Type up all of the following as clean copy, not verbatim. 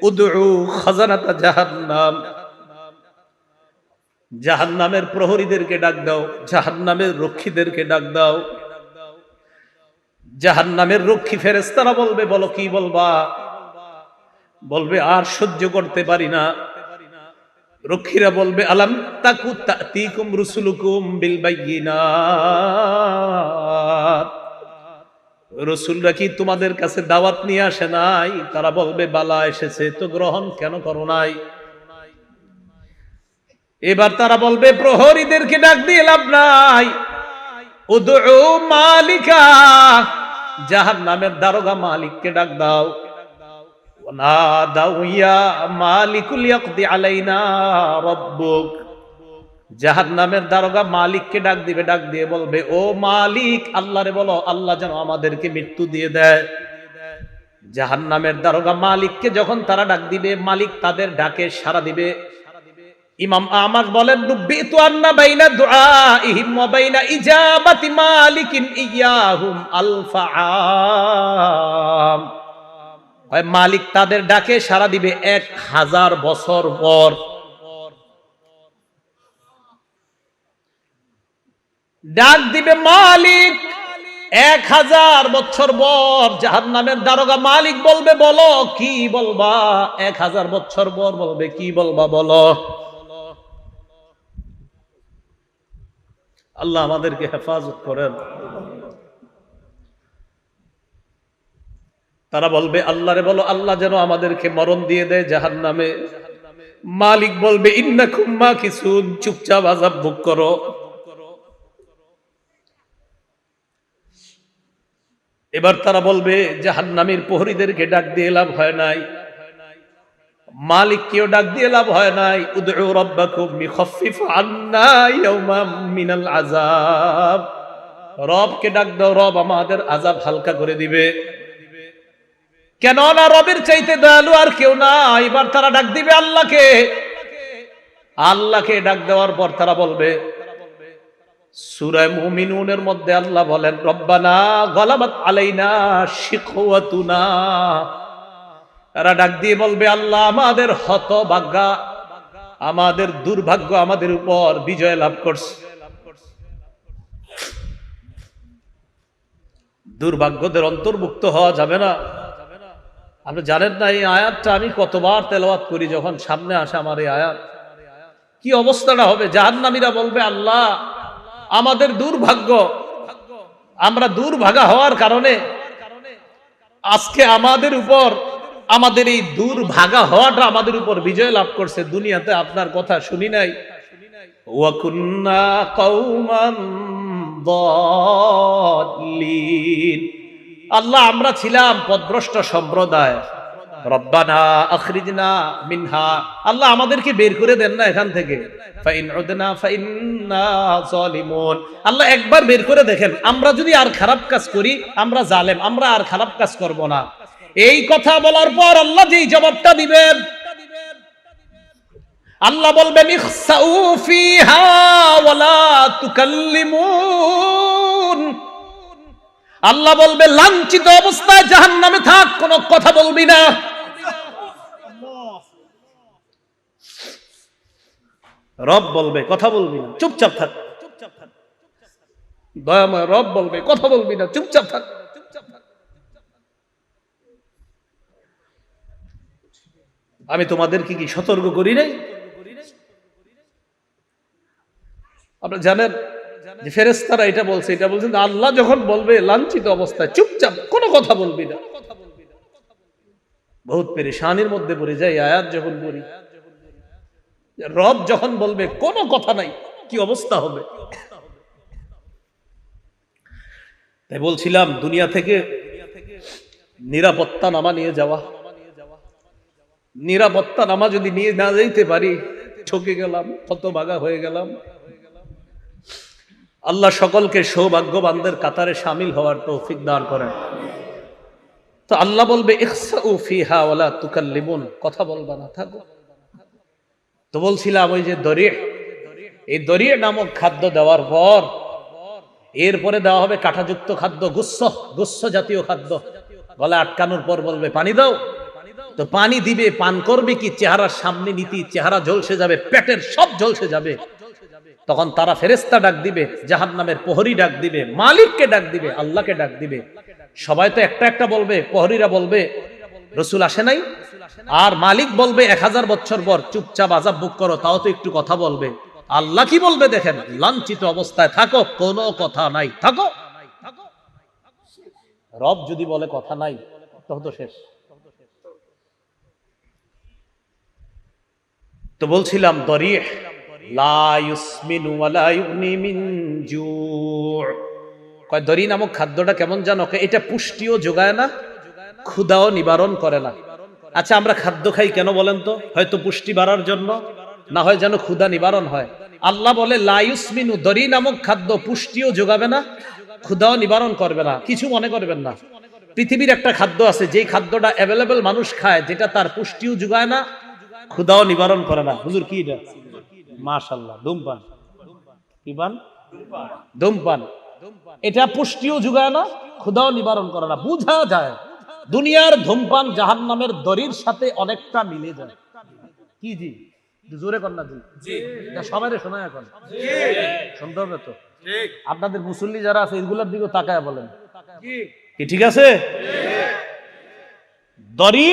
উদউ খাজানাতা জাহান্নাম, জাহান্নামের প্রহরীদেরকে ডাক দাও, জাহান্নামের রক্ষীদেরকে ডাক দাও। জাহান্নামের রক্ষী ফেরেশতারা বলবে, বলো কি বলবা? বলবে আর সহ্য করতে পারি না। রক্ষীরা বলবে, আলাম তাকু তাতিকুম রুসুলুকুম বিল বাইয়িনাত, রাসূলরা কি তোমাদের কাছে দাওয়াত নিয়ে আসে নাই? তারা বলবে, বালা এসেছে, তো গ্রহণ কেন করো নাই? এবার তারা বলবে, প্রহরীদেরকে ডাক দিয়ে লাভ নাই, উদউ মালিকা, জাহান্নামের দারোগা মালিককে ডাক দাও। ওয়ানাদাউ ইয়া মালিকুল ইয়াকদি আলাইনা রাব্বুক, জাহান্নামের দারোগা মালিককে ডাক দিবে, ডাক দিয়ে বলবে, ও মালিক, আল্লাহরে বলো আল্লাহ যেন আমাদেরকে মৃত্যু দিয়ে দেয়। জাহান্নামের দারোগা মালিককে যখন তারা ডাক দিবে, মালিক তাদের ডাকে সাড়া দিবে। ইমাম আহমদ বলেন, রুব্বিতু আন্না বাইনা দুআইহিম ওয়া বাইনা ইজাবাতি মালিকিন ইয়াহুম আলফা আম, হয় মালিক তাদের ডাকে সাড়া দিবে 1000 বছর পর। ডাক দিবে মালিক 1000 বছর পর। জাহান্নামের দারোগা মালিক বলবে, বলো কি বলবা? 1000 বছর পর বলবে, কি বলবা বলো। আল্লাহ আমাদেরকে হেফাজত করেন। তারা বলবে, আল্লাহরে বলো আল্লাহ যেন আমাদেরকে মরণ দিয়ে দেয় জাহান্নামে। মালিক বলবে, ইন্নাকুম মাকিসুন, চুপচাপ আযাব ভোগ করো। এবার তারা বলবে, জাহান্নামের প্রহরীদেরকে ডাক দিয়ে লাভ হয় নাই, মালিককেও ডাক দিয়ে লাভ হয় নাই। উদউ রাব্বাকুম ইখাফফিফ আন্না ইয়াওমান মিনাল আযাব, রবকে ডাক দাও, রব আমাদের আযাব হালকা করে দিবে। কেন না রবের চাইতে দয়ালু আর কেউ না। এবার তারা ডাক দিবে আল্লাহকে। আল্লাহকে ডাক দেওয়ার পর তারা বলবে, সূরা মুমিনুনের মধ্যে আল্লাহ বলেন, রব্বানা গালাবাত আলাইনা শিকওয়াতুনা, তারা ডাক দিয়ে বলবে, আল্লাহ আমাদের হতভাগ্য, আমাদের দুর্ভাগ্য আমাদের উপর বিজয় লাভ করছে। দুর্ভাগ্যদের অন্তর্ভুক্ত হওয়া যাবে না। আপনি জানেন না এই আয়াতটা আমি কতবার তেলাওয়াত করি, যখন সামনে আসে আমার এই আয়াত, কি অবস্থাটা হবে। জাহান্নামীরা বলবে, আল্লাহ আমাদের দুর্ভাগ্য, আমরা দুর্ভাগা হওয়ার কারণে আজকে আমাদের উপর, আমাদের এই দুর্ভাগা হওয়াটা আমাদের উপর বিজয় লাভ করছে। দুনিয়াতে আপনার কথা শুনি নাই। ওয়া কুন্না কওমান দাল্লিন, আল্লাহ আমরা ছিলাম পথভ্রষ্ট সম্প্রদায়। রব্বানা আখরিজনা মিনহা, আল্লাহ আমাদেরকে বের করে দেন না এখান থেকে। ফাইন উদনা ফাইন্না যালিমুন, আল্লাহ একবার বের করে দেখেন, আমরা যদি আর খারাপ কাজ করি, আমরা জালেম, আমরা আর খারাপ কাজ করব না। এই কথা বলার পর আল্লাহ যেই জবাবটা দিবেন, আল্লাহ বলবেন, ইখসাউ ফিহা ওয়ালা তুকাল্লিমুন, আল্লাহ বলবে লাঞ্ছিত অবস্থায় জাহান্নামে থাক, কোনো কথা বলবি না। রব বলবে কথা বলবি না, চুপচাপ থাক। দয়াময় রব বলবে কথা বলবি না, চুপচাপ থাক। আমি তোমাদেরকে কি সতর্ক করি নাই? আপনারা জানেন যে ফেরেশতারা এটা বলছে, এটা বলছেন আল্লাহ যখন বলবে লাঞ্ছিত অবস্থায় চুপচাপ, কোনো কথা বলবি না। বহুত পেরেশানির মধ্যে পড়ে যায় আয়াত যখন পড়ি। রব যখন বলবে কোনো কথা নাই, কি অবস্থা হবে। তাই বলছিলাম, দুনিয়া থেকে নিরাপত্তা নামা নিয়ে যাওয়া, নিরাপত্তা নামা যদি নিয়ে না যাইতে পারি, ঠকে গেলাম, হতভাগা হয়ে গেলাম। আল্লাহ সকলকে সৌভাগ্যবানদের কাতারে শামিল হওয়ার তৌফিক দান করেন। তো আল্লাহ বলবে, ইখসাউ ফিহা ওয়ালা তুকাল্লিমুন, কথা বলবা না, থাকো। তো বলছিলাম ওই যে দরিয়া, এই দরিয়া নামক খাদ্য দেওয়ার পর এরপরে দেওয়া হবে কাঁটাযুক্ত খাদ্য, গুচ্ছ জাতীয় খাদ্য। গলা আটকানোর পর বলবে পানি দাও, তো পানি দিবে, পান করবে কি, চেহারার সামনে নীতি, চেহারা ঝলসে যাবে, পেটের সব ঝলসে যাবে। তখন তারা ফেরেশতা ডাক দিবে, জাহান্নামের প্রহরী ডাক দিবে, মালিককে ডাক দিবে, আল্লাহকে ডাক দিবে। সবাই তো একটা একটা বলবে, প্রহরীরা বলবে রাসূল আসে নাই, আর মালিক বলবে 1000 বছর পর চুপচাপ আযাব ভোগ করো, তাও তো একটু কথা বলবে। আল্লাহ কি বলবে দেখেন, লাঞ্ছিত অবস্থায় থাকো, কোনো কথা নাই, থাকো। রব যদি বলে কথা নাই, তখন তো শেষ। তো বলছিলাম দরিহ লা ইউসমিনু ওয়া লা ইউগনি মিন জু'। কয় দরি নামক খাদ্যটা কেমন জানো? এটা পুষ্টিও যোগায় না, ক্ষুধাও নিবারণ করে না। আচ্ছা, আমরা খাদ্য খাই কেন বলেন তো? হয়তো পুষ্টি বাড়ার জন্য, না হয় যেন ক্ষুধা নিবারণ হয়। আল্লাহ বলে লা ইউসমিনু, দরি নামক খাদ্য পুষ্টিও যোগাবে না, ক্ষুধাও নিবারণ করবে না। কিছু মনে করবেন না, পৃথিবীর একটা খাদ্য আছে যেই খাদ্যটা অ্যাভেলেবল মানুষ খায়, যেটা তার পুষ্টিও যোগায় না, ক্ষুধাও নিবারণ করে না। হুজুর কি এটা? মাশাআল্লাহ, ধূমপান। কি পান? ধূমপান। এটা পুষ্টিও যোগায় না, ক্ষুধাও নিবারণ করে না। বুঝা যায় দুনিয়ার ধূমপান জাহান্নামের দড়ির সাথে অনেকটা মিলে যায়। কি জি? জোরে কর না জি। সবাই শোনায় এখন, শুনতে হবে তো। আপনাদের মুসল্লি যারা আছে এগুলোর দিকে তাকায় বলেন কি ঠিক আছে? দড়ি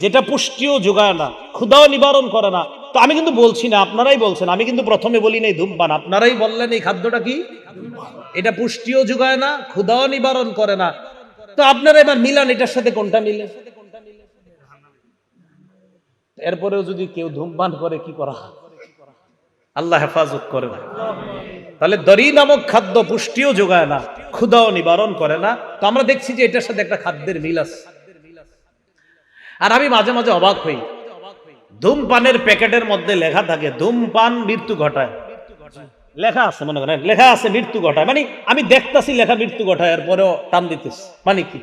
যেটা পুষ্টিও যোগায় না, ক্ষুধাও নিবারণ করে না। তো আমি কিন্তু বলছি না, আপনারাই বলছেন, আমি কিন্তু প্রথমে বলি নাই ধূমপান, আপনারাই বললেন এই খাদ্যটা কি, এটা পুষ্টিও যোগায় না, ক্ষুধাও নিবারণ করে না। তো আপনারা এবার মিলান এটার সাথে কোনটা মিলে। এরপরেও যদি কেউ ধূমপান করে, কি করা? আল্লাহ হেফাজত করে না। তাহলে দড়ি নামক খাদ্য পুষ্টিও যোগায় না, ক্ষুধাও নিবারণ করে না। তো আমরা দেখছি যে এটার সাথে একটা খাদ্যের মিল আছে। আর আমি মাঝে মাঝে অবাক হই, ধূমপানের প্যাকেটের মধ্যে লেখা থাকে ধূমপান মৃত্যু ঘটায়। লেখা আছে, মনে করেন লেখা আছে মৃত্যু ঘটায়, মানে আমি দেখতাছি লেখা মৃত্যু ঘটায়, এরপরেও টান দিতেছি, মানে কি?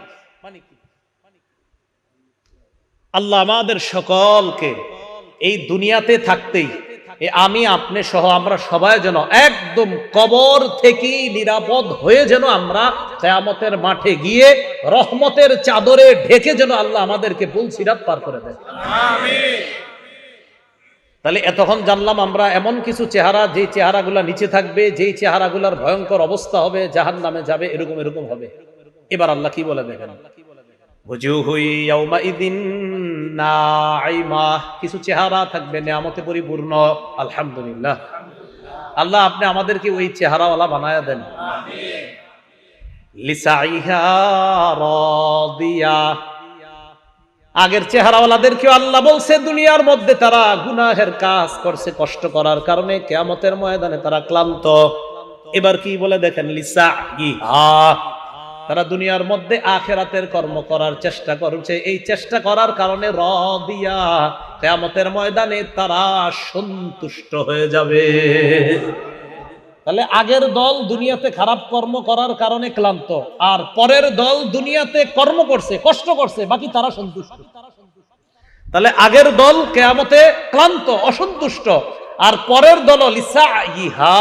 আল্লাহ আমাদের সকলকে এই দুনিয়াতে থাকতেই আমি, আপনি সহ আমরা সবাই যেন একদম কবর থেকে নিরাপদ হয়ে যেন আমরা কিয়ামতের মাঠে গিয়ে রহমতের চাদরে ঢেকে যেন আল্লাহ আমাদেরকে পুলসিরাত পার করে দেয়। আমিন। তাহলে এতক্ষণ জানলাম আমরা এমন কিছু চেহারা, যেই চেহারাগুলো নিচে থাকবে, যেই চেহারাগুলোর ভয়ঙ্কর অবস্থা হবে, জাহান্নামে যাবে, এরকম এরকম হবে। এবার আল্লাহ কি বলে দেখেন, কিছু চেহারা থাকবে নেয়ামতে পরিপূর্ণ। আলহামদুলিল্লাহ, আল্লাহ আপনি আমাদেরকে ওই চেহারাওয়ালা বানায়া দেন। আগের চেহারাওয়ালাদেরকে আল্লাহ বলছে দুনিয়ার মধ্যে তারা গুনাহের কাজ করছে, কষ্ট করার কারণে কিয়ামতের ময়দানে তারা ক্লান্ত। এবার কি বলে দেখেন, তারা দুনিয়ার মধ্যে আখিরাতের কর্ম করার চেষ্টা করছে, এই চেষ্টা করার কারণে রাদিয়া, কিয়ামতের ময়দানে তারা সন্তুষ্ট হয়ে যাবে। তাহলে আগের দল দুনিয়াতে খারাপ কর্ম করার কারণে ক্লান্ত, আর পরের দল দুনিয়াতে কর্ম করছে, কষ্ট করছে, বাকি তারা সন্তুষ্ট। তাহলে আগের দল কিয়ামতে ক্লান্ত, অসন্তুষ্ট, আর পরের দল লিসাইহা,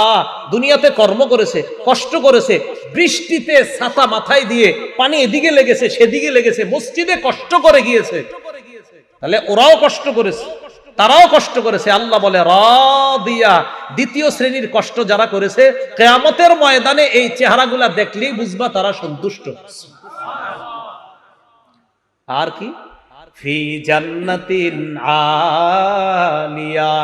দুনিয়াতে কর্ম করেছে, কষ্ট করেছে, বৃষ্টিতে ছাতা মাথায় দিয়ে পানি এদিকে লেগেছে সেদিকে লেগেছে, মসজিদে কষ্ট করে গিয়েছে। তাহলে ওরাও কষ্ট করেছে, তারাও কষ্ট করেছে। আল্লাহ বলে রাদিয়া, দ্বিতীয় শ্রেণীর কষ্ট যারা করেছে, কিয়ামতের ময়দানে এই চেহারাগুলা দেখলেই বুঝবা তারা সন্তুষ্ট। আর কি, ফি জান্নাতিন আলিয়া,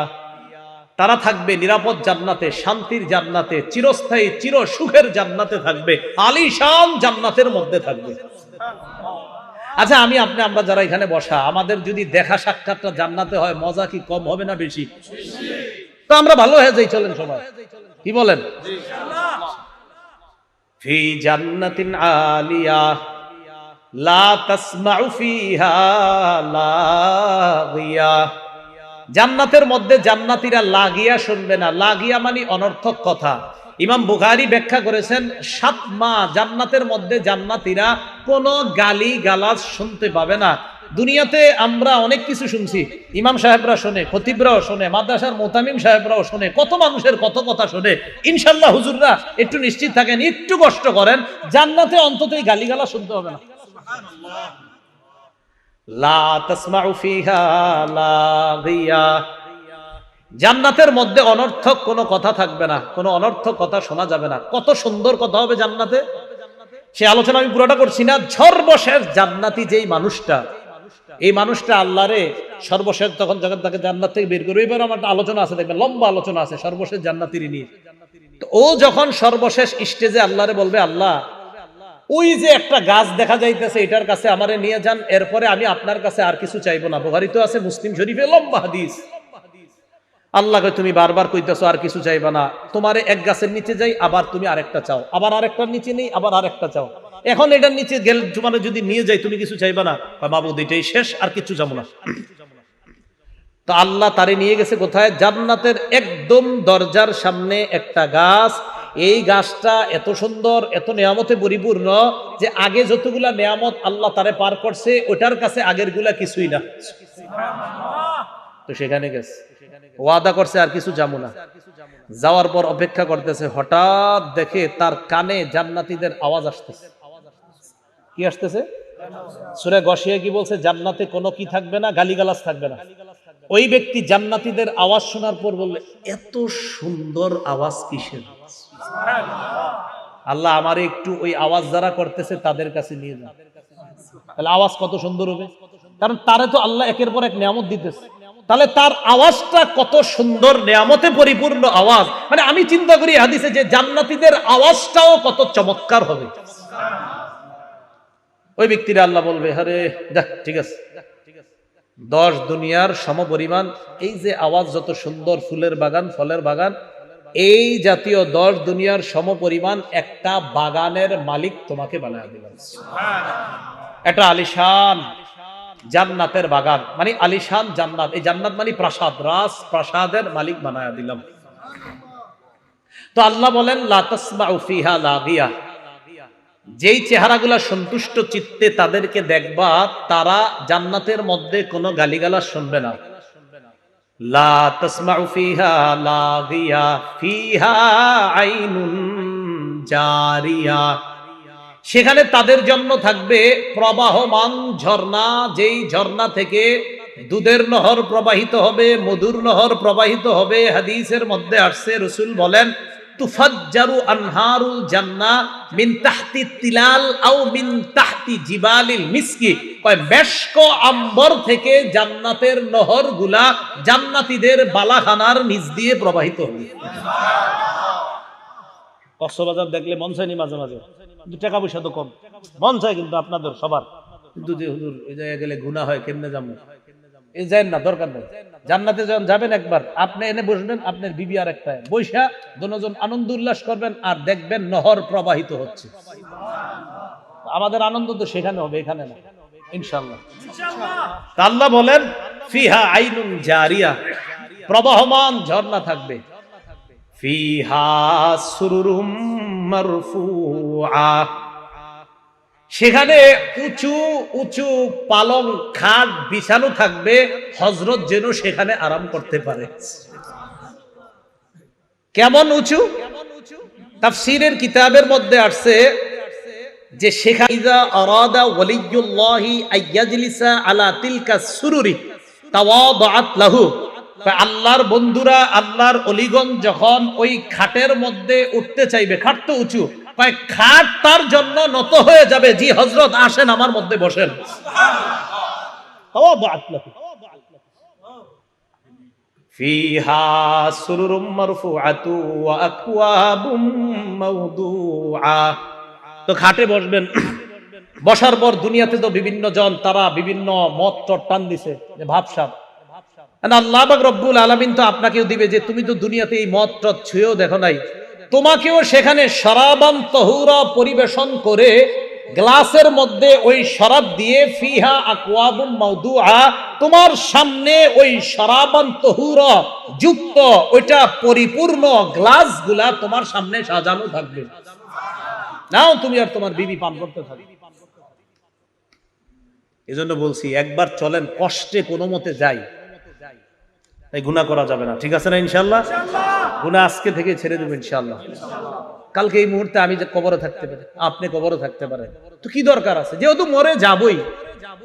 তারা থাকবে নিরাপদ জান্নাতে, শান্তির জান্নাতে, চিরস্থায়ী চির সুখের জান্নাতে থাকবে, আলিশান জান্নাতের মধ্যে থাকবে। আচ্ছা, আমি আপনি আমরা যারা এখানে বসা, আমাদের যদি দেখা সাক্ষাৎটা জান্নাতে হয়, মজা কি কম হবে না বেশি? তো আমরা ভালো হয়ে যাই, চলেন সবাই, কি বলেন? ফি জান্নাতিন আলিয়া লা তাসমাউ ফিহা লাগিয়া, জান্নাতের মধ্যে জান্নাতীরা লাগিয়া শুনবে না। লাগিয়া মানে অনর্থক কথা। ইমাম বুখারী ব্যাখ্যা করেছেন 7 মাস জান্নাতের মধ্যে জান্নাতীরা কোনো গালি গালাজ শুনতে পাবে না। দুনিয়াতে আমরা অনেক কিছু শুনছি, ইমাম সাহেবরা শোনে, খতিবরাও শোনে, মাদ্রাসার মোতামিম সাহেবরাও শোনে, কত মানুষের কত কথা শোনে। ইনশাআল্লাহ হুজুররা একটু নিশ্চিত থাকেন, একটু কষ্ট করেন, জান্নাতে অন্তত এই গালি গালাজ শুনতে হবে না। লা তাসমাউ ফিহা লাগিয়া, জান্নাতের মধ্যে অনর্থক কোনো কথা থাকবে না, কোনো অনর্থক কথা শোনা যাবে না। কত সুন্দর কথা হবে জান্নাতে, সে আলোচনা আমি পুরোটা করছি না। সর্বশেষ জান্নাতি যেই মানুষটা, এই মানুষটা আল্লাহরে সর্বশেষ তখন যখন তাকে জান্নাত থেকে বের করবে, এবার আমার আলোচনা আছে, দেখবেন লম্বা আলোচনা আছে সর্বশেষ জান্নাতির নিয়ে। তো ও যখন সর্বশেষ স্টেজে আল্লাহরে বলবে, আল্লাহ ওই যে একটা গাছ দেখা যাইতেছে, এটার কাছে আমারে নিয়ে যান, এরপরে আমি আপনার কাছে আর কিছু চাইবো না। বুখারী তো আছে, মুসলিম শরীফে লম্বা হাদিস। আল্লাহকে তুমি বারবার কইতেছো আর কিছু চাইবা না, তোমারে এক গাছের নিচে যাই, আবার তুমি আরেকটা চাও, আবার আরেকটার নিচে নেই, আবার আরেকটা চাও, এখন এটার নিচে গেল তোমার যদি নিয়ে যাই তুমি কিছু চাইবা না? মাবুদ এটাই শেষ, আর কিছু যাবো না। তো আল্লাহ তারে নিয়ে গেছে কোথায়? জান্নাতের একদম দরজার সামনে একটা গাছ। এই গাছটা এত সুন্দর, এত নিয়ামতে পরিপূর্ণ যে আগে যতগুলা নিয়ামত আল্লাহ তারে পার করছে, ওটার কাছে আগের গুলা কিছুই না। তো সেখানে গেছে, ওয়াদা করছে আর কিছু যাবো না। যাওয়ার পর অপেক্ষা করতেছে, হঠাৎ দেখে তার কানে জান্নাতীদের আওয়াজ আসতেছে। কি আসতেছে? সূরা গশিয়া কি বলছে? জান্নাতে কোনো কি থাকবে না, গালিগালাজ থাকবে না। ওই ব্যক্তি জান্নাতীদের আওয়াজ শোনার পর বললে, এত সুন্দর আওয়াজ কিসের? আল্লাহ আমারে একটু ওই আওয়াজ যারা করতেছে তাদের কাছে নিয়ে যান। তাহলে আওয়াজ কত সুন্দর হবে, কারণ তারে তো আল্লাহ একের পর এক নিয়ামত দিতেছে। তাহলে তার আওয়াজটা কত সুন্দর, নিয়ামতে পরিপূর্ণ আওয়াজ। মানে আমি চিন্তা করি হাদিসে যে জান্নাতীদের আওয়াজটাও কত চমৎকার হবে। ওই ব্যক্তিরা আল্লাহ বলবে, আরে যাক ঠিক আছে, 10 দুনিয়ার সমপরিমাণ এই যে আওয়াজ, যত সুন্দর ফুলের বাগান, ফলের বাগান, এই জাতীয় 10 দুনিয়ার সমপরিমাণ একটা বাগানের মালিক তোমাকে বানায় দিলাম। এটা আলিশান জান্নাতের বাগান, মানে আলিশান জান্নাত। এই জান্নাত মানে প্রাসাদ, রাজ প্রাসাদের মালিক বানায় দিলাম। তো আল্লাহ বলেন, লা তাসমাউ ফিহা লাগিয়া, যেই চেহারাগুলা সন্তুষ্ট চিত্তে তাদেরকে দেখবা, তারা জান্নাতের মধ্যে কোনো গালিগালাজ শুনবে না। লা তাসমাউ ফিহা লাগিয়া ফিহা আইনুন জারিয়া, সেখানে তাদের জন্য থাকবে প্রবাহমান ঝর্ণা, যেই ঝর্ণা থেকে দুধের নহর প্রবাহিত হবে, মধুর নহর প্রবাহিত হবে। হাদিসের মধ্যে আসছে, রাসূল বলেন, তুফাজ্জারু আনহারুল জান্নাহ মিন তাহতি তিলাল আও মিন তাহতি জিবালিল মিসকি, কয় মেশক আম্বর থেকে জান্নাতের নহরগুলা জান্নাতীদের বালাখানার নিচ দিয়ে প্রবাহিত হবে। কক্সবাজার দেখলে মন চায়নি মাঝে মাঝে, কিন্তু টাকা পয়সা তো কম, মন চায় কিন্তু আপনাদের সবার, কিন্তু যে হুজুর এই জায়গায় গেলে গুনাহ হয়, কেমনে যাবো? এই যান না, দরকার নেই। জান্নাতে যখন যাবেন একবার, আপনি এনে বসবেন, আপনার বিবি আর একটা বৈশা, দুজন আনন্দ উল্লাস করবেন, আর দেখবেন নহর প্রবাহিত হচ্ছে। আমাদের আনন্দ তো সেখানে হবে, এখানে না, ইনশাআল্লাহ। আল্লাহ বলেন, ফিহা আইনুন জারিয়া, প্রবাহমান ঝর্ণা থাকবে। ফিহা সুরুরুম মারফুআ, সেখানে উঁচু উঁচু পালং খাট বিছানো থাকবে, হযরত যেন সেখানে আরাম করতে পারে। কেমন উঁচু? তাফসীরের কিতাবের মধ্যে আসছে যে সেখানে ইযা আরাদা ওয়ালিয়ুল্লাহি আইয়াজলিসা আলা তিলকা সুরুরি তাওয়াদাআত লাহু, আল্লাহর বন্ধুরা, আল্লাহর অলিগণ যখন ওই খাটের মধ্যে উঠতে চাইবে, খাট তো উঁচু, খাট তার জন্য নত হয়ে যাবে, জি হযরত আসেন আমার মধ্যে বসেন। ফিহা সুরুরুম মারফুআতু ওয়া আকওয়াবুম মাওদুআ, তো খাটে বসবেন। বসার পর দুনিয়াতে তো বিভিন্ন জন, তারা বিভিন্ন মত টান দিছে যে ভাবসাব, আল্লাহ পাক রব্বুল আলামিন তো আপনাকেও দিবে যে তুমি তো দুনিয়াতে এই মদ টদ ছুঁয়েও দেখো নাই, তোমাকেও সেখানে শরাবান তাহুরা পরিবেশন করে গ্লাসের মধ্যে ওই শরাব দিয়ে, ফিহা আকওয়াবুম মাওদুআ, তোমার সামনে ওই শরাবান তাহুরা যুক্ত ওইটা পরিপূর্ণ গ্লাসগুলা তোমার সামনে সাজানো থাকবে। নাও তুমি আর তোমার বিবি পান করতে থাকবে। এজন্য বলছি, একবার চলেন, কষ্টে কোনো মতে যাই, তাই গুনাহ করা যাবে না, ঠিক আছে না? ইনশাআল্লাহ গুনাহ আজকে থেকে ছেড়ে দেব ইনশাআল্লাহ। কালকে এই মুহূর্তে আমি যে কবরে থাকতে পারি, আপনি কবরে থাকতে পারেন, তো কি দরকার আছে? যেহেতু মরে যাবই,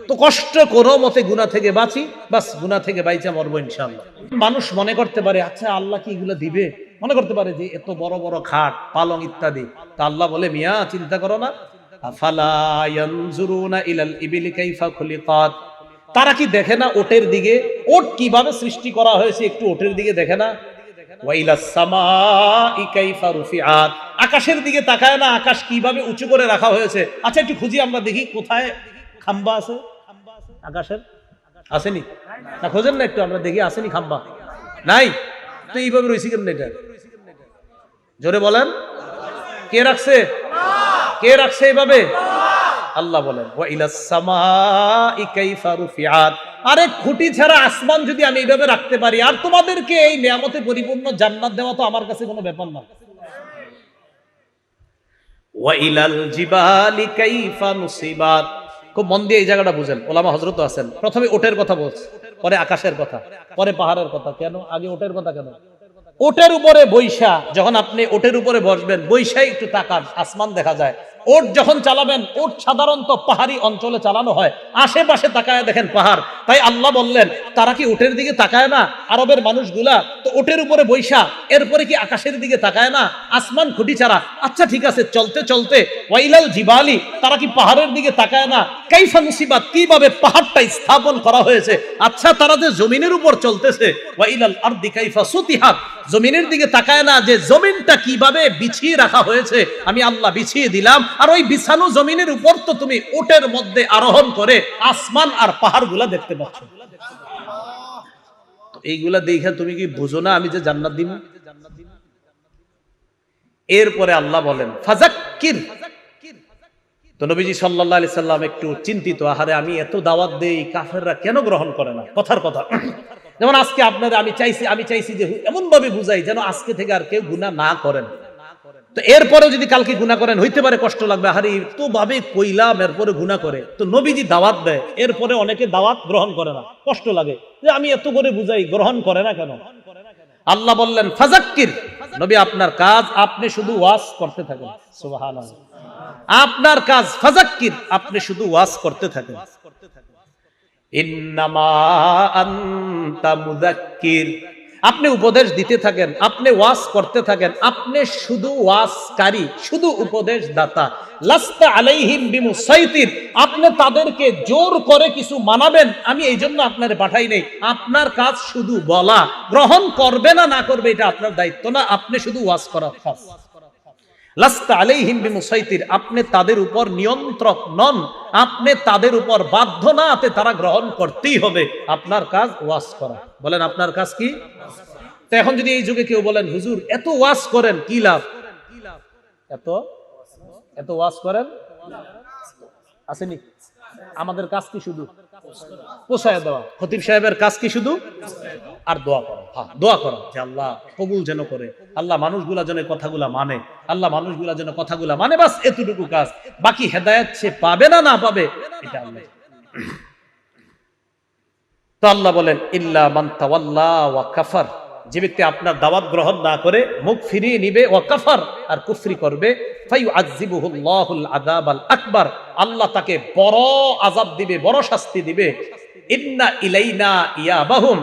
তো কষ্ট কোনো মতে গুনাহ থেকে বাঁচি, বাস গুনাহ থেকে বাইচা মরবো ইনশাআল্লাহ। মানুষ মনে করতে পারে আচ্ছা আল্লাহ কি এগুলো দিবে, মনে করতে পারে যে এত বড় বড় খাট পালং ইত্যাদি, তা আল্লাহ বলে মিয়া চিন্তা করো না, আফালা ইয়ানজুরুনা ইলাল ইবিলি কাইফা খুলিকাত, তারা কি দেখে না ওটের দিকে, ওট কিভাবে সৃষ্টি করা হয়েছে, একটু ওটের দিকে দেখে না? ওয়াইলাস সামাই কাইফা রুফিআত, আকাশের দিকে তাকায় না, আকাশ কিভাবে উঁচু করে রাখা হয়েছে? আচ্ছা একটু খুঁজি আমরা দেখি কোথায় খাম্বা আছে আকাশের, আসেনি না? খোঁজেন না একটু, আমরা দেখি আসেনি খাম্বা, নাই তো এইভাবে রয়েছে কেন? এটা জোরে বলেন, কে রাখছে? কে রাখছে এইভাবে? আল্লাহ বলেন ওয়াইলাস সামাই কাইফা রুফিআত, আরে খুঁটি ছাড়া আসমান যদি আমি এইভাবে রাখতে পারি, আর তোমাদেরকে এই নিয়ামতে পরিপূর্ণ জান্নাত দেওয়া তো আমার কাছে কোনো ব্যাপার না। ওয়াইলাল জিবালি কাইফা নুসিবাত, খুব মন দিয়ে এই জায়গাটা বুঝেন, ওলামা হযরত আছেন। প্রথমে ওটের কথা বলছে, পরে আকাশের কথা, পরে পাহাড়ের কথা। কেন আগে ওটের কথা কেন? ওটের উপরে বৈশা, যখন আপনি ওটের উপরে বসবেন, বৈশাই একটু তাকান, আসমান দেখা যায়। ওট যখন চালাবেন, ওট সাধারণত পাহাড়ি অঞ্চলে চালানো হয়, আশেপাশে তাকায় দেখেন পাহাড়। তাই আল্লাহ বললেন তারা কি ওটের দিকে তাকায় না? আরবের মানুষগুলা তো ওটের উপরে বৈশা, এরপরে কি আকাশের দিকে তাকায় না? আসমান খুঁটি ছাড়া। আচ্ছা ঠিক আছে, চলতে চলতে ওয়াইলাল জিবালি, তারা কি পাহাড়ের দিকে তাকায় না? কাইফা মুসিবাত, কিভাবে পাহাড়টা স্থাপন করা হয়েছে। আচ্ছা তারা যে জমিনের উপর চলতেছে, ওয়াইলাল আরদি কাইফা সুতিহাত, জমিনের দিকে তাকায় না যে জমিনটা কিভাবে বিছিয়ে রাখা হয়েছে, আমি আল্লাহ বিছিয়ে দিলাম। আর ওই বিছানো জমিনের উপর তো তুমি ওটের মধ্যে আরোহণ করে আসমান আর পাহাড়গুলা দেখতে পাচ্ছ। তো এইগুলা দেখে তুমি কি বুঝো না আমি যে জান্নাত দিব? এরপরে আল্লাহ বলেন ফাযাক্কির, তো নবীজি সাল্লাল্লাহু আলাইহি সাল্লাম একটু চিন্তিত, আহারে আমি এত দাওয়াত দেই, কাফেররা কেন গ্রহণ করে না? কথার কথা। যেমন আজকে আপনারা আমি চাইছি যে এমন ভাবে বুঝাই যেন আজকে থেকে আর কেউ গুনাহ না করেন। তো এরপরেও যদি কালকে গুনাহ করেন, হইতে পারে কষ্ট লাগবে, আরে তো ভাবে কইলাম এরপরে গুনাহ করে। তো নবীজি দাওয়াত দেয়, এরপরে অনেকে দাওয়াত গ্রহণ করে না, কষ্ট লাগে যে আমি এত করে বুঝাই, গ্রহণ করে না কেন? আল্লাহ বললেন ফাযাক্কির, নবী আপনার কাজ আপনি শুধু ওয়াজ করতে থাকেন। সুবহানাল্লাহ, আপনার কাজ ফাযাক্কির, আপনি শুধু ওয়াজ করতে থাকেন। ইন্নামা আনতা মুযাক্কির, আপনি উপদেশ দিতে থাকেন, আপনি ওয়াজ করতে থাকেন, আপনি শুধু ওয়াজকারী, শুধু উপদেশ দাতা। লাস্তা আলাইহিম বিমুসাইতির, আপনি তাদেরকে জোর করে কিছু মানাবেন, আমি এই জন্য আপনারে পাঠাই নাই। আপনার কাজ শুধু বলা, গ্রহণ করবে না না করবে এটা আপনার দায়িত্ব না, আপনি শুধু ওয়াজ করার কাজ। লাস্তা আলাইহিম বিমুসাইতির, আপনি তাদের উপর নিয়ন্ত্রক নন, আপনি তাদের উপর বাধ্য না, তারা গ্রহণ করতেই হবে। আপনার কাজ ওয়াজ করা। বলেন আপনার কাজ কি? তো এখন যদি এই যুগে কেউ বলেন হুজুর এত ওয়াজ করেন কি লাভ, এত ওয়াজ করেন আসেনি, আমাদের কাজ কি শুধু পোষায় দেওয়া? খতিব সাহেবের কাজ কি শুধু? আর দোয়া করা। হ্যাঁ, দোয়া করা যে আল্লাহ কবুল যেন করে, আল্লাহ মানুষগুলা যেন কথাগুলা মানে, আল্লাহ মানুষগুলা যেন কথাগুলা মানে, বাস এতটুকু কাজ। বাকি হেদায়েত সে পাবে না না পাবে এটা আল্লাহ। তো আল্লাহ বলেন ইল্লা মান তাওয়াল্লা ওয়া কাফার, যে ব্যক্তি আপনার দাওয়াত গ্রহণ না করে মুখ ফিরিয়ে নিবে, ওয়া কাফার, আর কুফরি করবে, ফায়ুআযিবুহুল্লাহুল আযাবাল আকবার, আল্লাহ তাকে বড় আযাব দিবে, বড় শাস্তি দিবে। ইন্না ইলাইনা ইয়াবাহুম,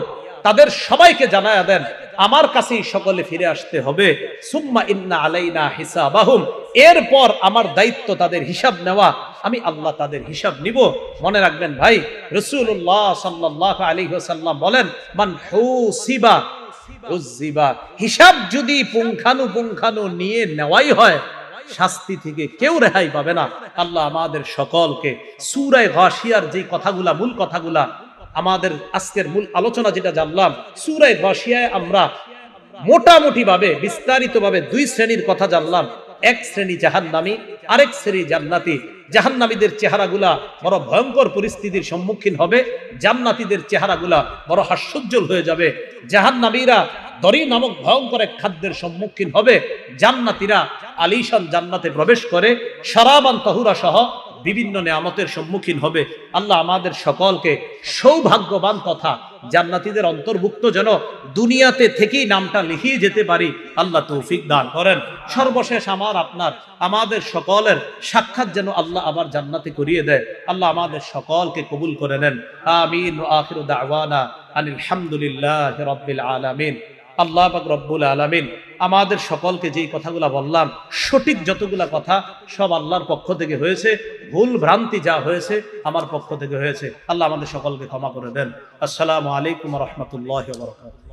তাদের সবাইকে জানায়া দেন আমার কাছেই সকলে ফিরে আসতে হবে। সুম্মা ইন্না আলাইনা হিসাবাহুম, এরপর আমার দায়িত্ব তাদের হিসাব নেওয়া, আমি আল্লাহ তাদের হিসাব নিব। মনে রাখবেন ভাই, রাসূলুল্লাহ সাল্লাল্লাহু আলাইহি ওয়াসাল্লাম বলেন মান হুসিবা উযিবা, হিসাব যদি পুঙ্খানু নিয়ে নেওয়াই হয়, শাস্তি থেকে কেউ রেহাই পাবে না। আল্লাহ আমাদের সকলকে সূরা গাশিয়ার যে কথাগুলা, মূল কথাগুলা, আমাদের আজকের মূল আলোচনা যেটা জানলাম, সূরা গাশিয়ায় আমরা মোটামুটি ভাবে বিস্তারিত ভাবে দুই শ্রেণীর কথা জানলাম। এক শ্রেণী জাহান্নামী, আরেক শ্রেণী জান্নাতি। জাহান্নামীদের চেহারাগুলা বড় ভয়ঙ্কর পরিস্থিতির সম্মুখীন হবে, জান্নাতীদের চেহারাগুলা বড় হাস্যোজ্জ্বল হয়ে যাবে। জাহান্নামীরা দরি নামক ভয়ঙ্কর এক খাদ্যের সম্মুখীন হবে, জান্নাতীরা আলিশান জান্নাতে প্রবেশ করে শরাবান তাহুরা সহ বিভিন্ন নেয়ামতের সম্মুখীন হবে। আল্লাহ আমাদের সকলকে সৌভাগ্যবান তথা জান্নাতীদের অন্তর্ভুক্ত যেন দুনিয়াতে থেকেই নামটা লিখিয়ে যেতে পারি, আল্লাহ তৌফিক দান করেন। সর্বশেষ আমাদের সকলের সাক্ষাৎ যেন আল্লাহ আবার জান্নাতে করিয়ে দেয়। আল্লাহ আমাদের সকলকে কবুল করে নেন। আমিন ওয়া আখিরু দাওয়ানা আনিল হামদুলিল্লাহি রাব্বিল আলামিন। আল্লাহ পাক রব্বুল আলামিন আমাদের সকলকে যেই কথাগুলো বললাম, সঠিক যতগুলা কথা সব আল্লাহর পক্ষ থেকে হয়েছে, ভুল ভ্রান্তি যা হয়েছে আমার পক্ষ থেকে হয়েছে। আল্লাহ আমাদের সকলকে ক্ষমা করে দেন। আসসালামু আলাইকুম ওয়া রাহমাতুল্লাহি ওয়া বারাকাতুহু।